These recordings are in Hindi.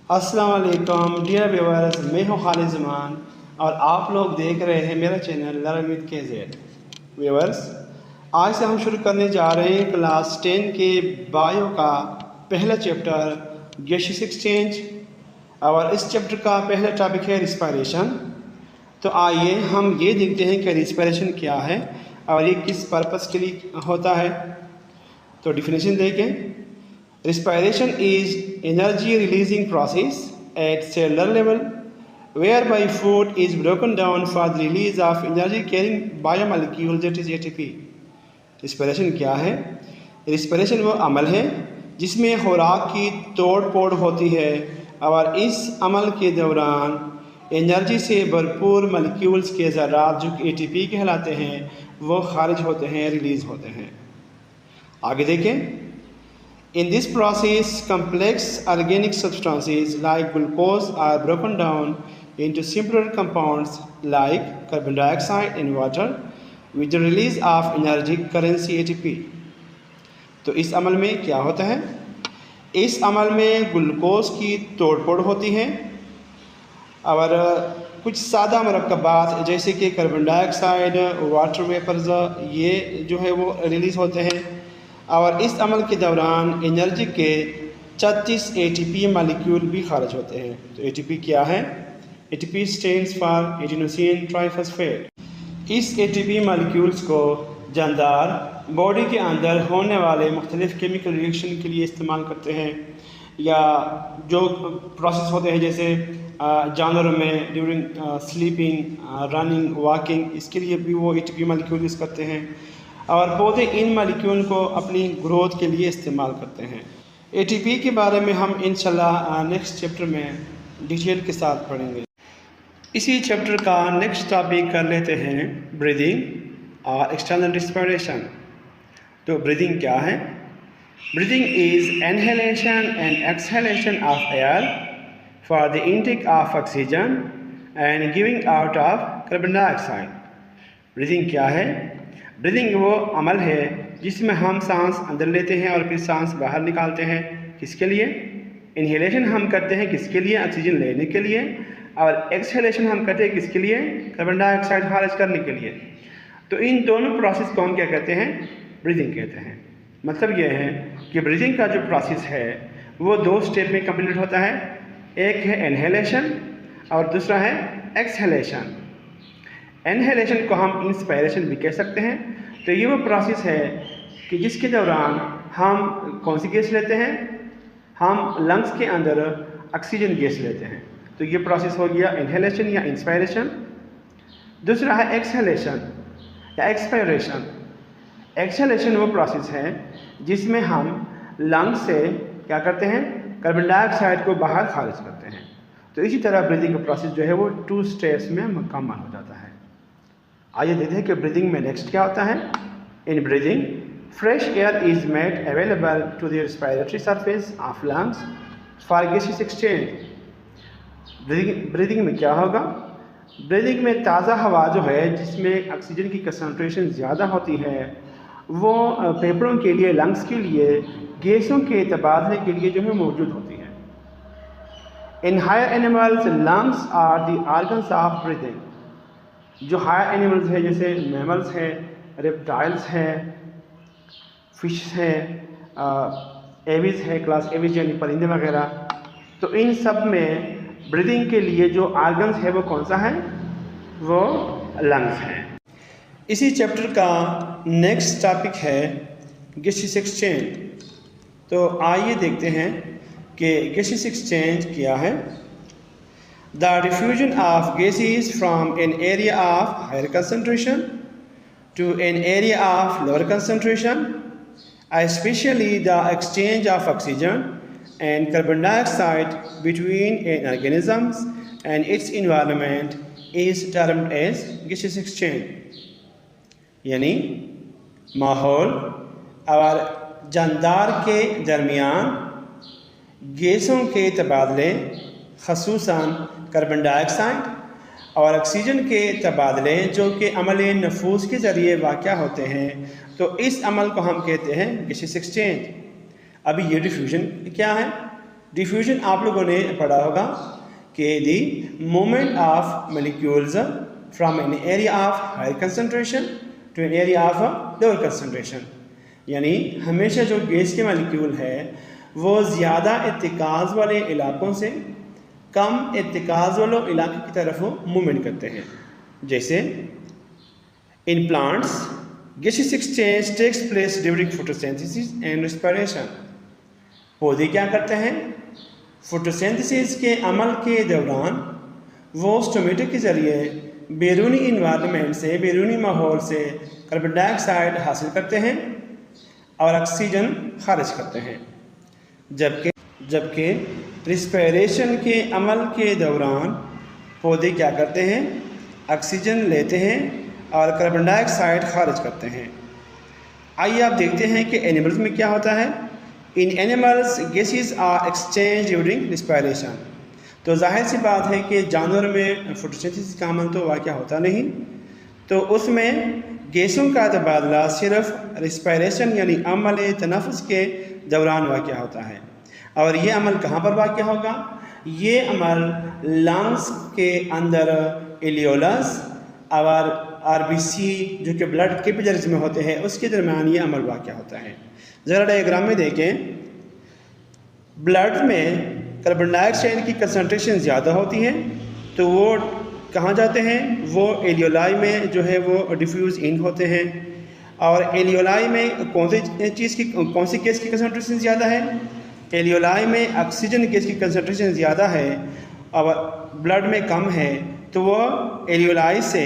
अस्सलाम वालेकुम डियर व्यूअर्स, मैं हूं खालिद ज़मान और आप लोग देख रहे हैं मेरा channel learn with KZ। Viewers, आज से हम शुरू करने जा रहे हैं क्लास 10 के बायो का पहला चैप्टर गैसियस एक्सचेंज और इस चैप्टर का पहला टॉपिक है रिस्पायरेशन। तो आइए हम ये देखते हैं कि रिस्पायरेशन क्या है और ये किस पर्पस के लिए होता है। तो डिफिनेशन देखें। Respiration is energy releasing process at cellular level whereby food is broken down for the release of energy carrying biomolecule that is ATP। Respiration क्या है? Respiration वो अमल है जिसमें खुराक की तोड़ फोड़ होती है और इस अमल के दौरान एनर्जी से भरपूर मॉलिक्यूल्स के ज़रात जो ATP कहलाते हैं वो खारिज होते हैं, रिलीज़ होते हैं। आगे देखें। In this process, complex organic substances like glucose are broken down into simpler compounds like carbon dioxide and water with the release of energy currency ATP। तो इस अमल में क्या होता है? इस अमल में ग्लूकोज की तोड़फोड़ होती है और कुछ सादा मरकबात जैसे कि कार्बन डाइऑक्साइड, वाटर वेपर्स ये जो है वो रिलीज़ होते हैं और इस अमल के दौरान एनर्जी के 36 ATP मालिक्यूल भी खारिज होते हैं। तो ATP क्या है? ATP stands for adenosine triphosphate. इस ATP मालिक्यूल्स को जानदार बॉडी के अंदर होने वाले मुख्तलिफ केमिकल रिएक्शन के लिए इस्तेमाल करते हैं या जो प्रोसेस होते हैं जैसे जानवरों में ड्यूरिंग स्लीपिंग, रनिंग, वॉकिंग, इसके लिए भी वो ATP मालिक्यूल यूज़ करते हैं और पौधे इन मालिक्यूल को अपनी ग्रोथ के लिए इस्तेमाल करते हैं। ATP के बारे में हम इंशाल्लाह नेक्स्ट चैप्टर में डिटेल के साथ पढ़ेंगे। इसी चैप्टर का नेक्स्ट टॉपिक कर लेते हैं ब्रीदिंग और एक्सटर्नल रिस्पायरेशन। तो ब्रीदिंग क्या है? Breathing is inhalation and exhalation of air for the intake of oxygen and giving out of carbon dioxide. Breathing क्या है? ब्रीदिंग वो अमल है जिसमें हम सांस अंदर लेते हैं और फिर सांस बाहर निकालते हैं। किसके लिए? इनहेलेशन हम करते हैं किसके लिए? ऑक्सीजन लेने के लिए। और एक्सहेलेशन हम करते हैं किसके लिए? कार्बन डाइऑक्साइड खारिज करने के लिए। तो इन दोनों प्रोसेस को हम क्या कहते हैं? ब्रीदिंग कहते हैं। मतलब यह है कि ब्रीदिंग का जो प्रोसेस है वो 2 स्टेप में कंप्लीट होता है। एक है इनहेलेशन और दूसरा है एक्सहेलेशन। इनहेलेशन को हम इंस्पायरेशन भी कह सकते हैं। तो ये वो प्रोसेस है कि जिसके दौरान हम कौन सी गैस लेते हैं? हम लंग्स के अंदर ऑक्सीजन गैस लेते हैं। तो ये प्रोसेस हो गया इनहेलेशन या इंस्पायरेशन। दूसरा है एक्सहेलेशन या एक्सपायरेशन। एक्सहेलेशन वो प्रोसेस है जिसमें हम लंग्स से क्या करते हैं? कार्बन डाइऑक्साइड को बाहर खारिज करते हैं। तो इसी तरह ब्रीदिंग का प्रोसेस जो है वो 2 स्टेप्स में मुकम्मल हो जाता है। आइए देखते हैं कि ब्रीदिंग में नेक्स्ट क्या होता है। In breathing fresh air is made available to the respiratory surface of lungs for gaseous exchange. Breathing में क्या होगा? ब्रीदिंग में ताज़ा हवा जो है जिसमें ऑक्सीजन की कंसंट्रेशन ज़्यादा होती है वो फेफड़ों के लिए, लंग्स के लिए गैसों के तबादले के लिए जो है मौजूद होती है। In higher animals lungs are the organs of breathing. जो हायर एनिमल्स है जैसे मैमल्स हैं, रेप्टाइल्स हैं, फिश हैं, एविज है, क्लास एविज यानी परिंदे वगैरह। तो इन सब में ब्रीदिंग के लिए जो ऑर्गन्स है वो कौन सा है? वो लंग्स हैं। इसी चैप्टर का नेक्स्ट टॉपिक है गैसियस एक्सचेंज। तो आइए देखते हैं कि गैसियस एक्सचेंज क्या है। The diffusion of gases from an area of higher concentration to an area of lower concentration, especially the exchange of oxygen and carbon dioxide between an organism and its environment, is termed as gaseous exchange। यानी माहौल और जानदार के दरमियान गैसों के तबादले, ख़ुसूसन कार्बन डाइऑक्साइड और ऑक्सीजन के तबादले जो कि अमल नफूस के ज़रिए वाक़या होते हैं, तो इस अमल को हम कहते हैं गैसियस एक्सचेंज। अभी ये डिफ्यूजन क्या है? डिफ्यूजन आप लोगों ने पढ़ा होगा कि the movement of molecules from an area of high concentration to an area of lower concentration, यानी हमेशा जो गैस के मॉलिक्यूल है वो ज़्यादा इत्तेकाज़ वाले इलाकों से कम इत्तेकाज़ वाले इलाके की तरफ वो मूवमेंट करते हैं। जैसे in plants gaseous exchange takes place during photosynthesis and respiration। पौधे क्या करते हैं? फोटोसिंथेसिस के अमल के दौरान वो स्टोमेटा के ज़रिए बैरूनी इन्वायरमेंट से, बैरूनी माहौल से कार्बन डाइऑक्साइड हासिल करते हैं और ऑक्सीजन खारिज करते हैं। जबकि रिस्पिरेशन के अमल के दौरान पौधे क्या करते हैं? ऑक्सीजन लेते हैं और कार्बन डाइऑक्साइड खारिज करते हैं। आइए आप देखते हैं कि एनिमल्स में क्या होता है। In animals gases are exchange during respiration. तो जाहिर सी बात है कि जानवर में फोटोसिंथेसिस का अमल तो वाक़या होता नहीं, तो उसमें गैसों का तबादला सिर्फ रिस्पिरेशन यानी अमल तनफ़ुस के दौरान वाक़या होता है। और ये अमल कहाँ पर वाक़या होगा? ये अमल लंग्स के अंदर एलियोलस और आरबीसी जो कि ब्लड कैपिलरीज में होते हैं उसके दरमियान ये अमल वाक़या होता है। ज़रा डायग्राम में देखें, ब्लड में कार्बन डाइऑक्साइड की कंसनट्रेशन ज़्यादा होती है तो वो कहाँ जाते हैं? वो एलियोलाई में जो है वो डिफ्यूज़ इन होते हैं। और एलियोलाई में कौन सी गैस की कंसनट्रेशन ज़्यादा है? एलियोलाई में ऑक्सीजन गैस की कंसनट्रेशन ज़्यादा है और ब्लड में कम है, तो वो एलियोलाई से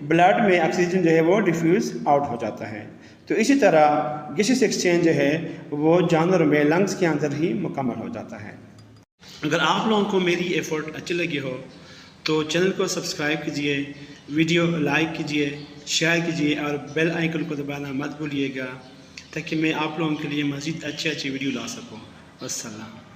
ब्लड में ऑक्सीजन जो है वो डिफ्यूज़ आउट हो जाता है। तो इसी तरह गैसेस एक्सचेंज जो है वो जानवर में लंग्स के अंदर ही मुकम्मल हो जाता है। अगर आप लोगों को मेरी एफ़र्ट अच्छी लगी हो तो चैनल को सब्सक्राइब कीजिए, वीडियो लाइक कीजिए, शेयर कीजिए और बेल आइकन को दबाना मत भूलिएगा ताकि मैं आप लोगों के लिए मज़ीद अच्छी वीडियो ला सकूँ। अस्सलाम।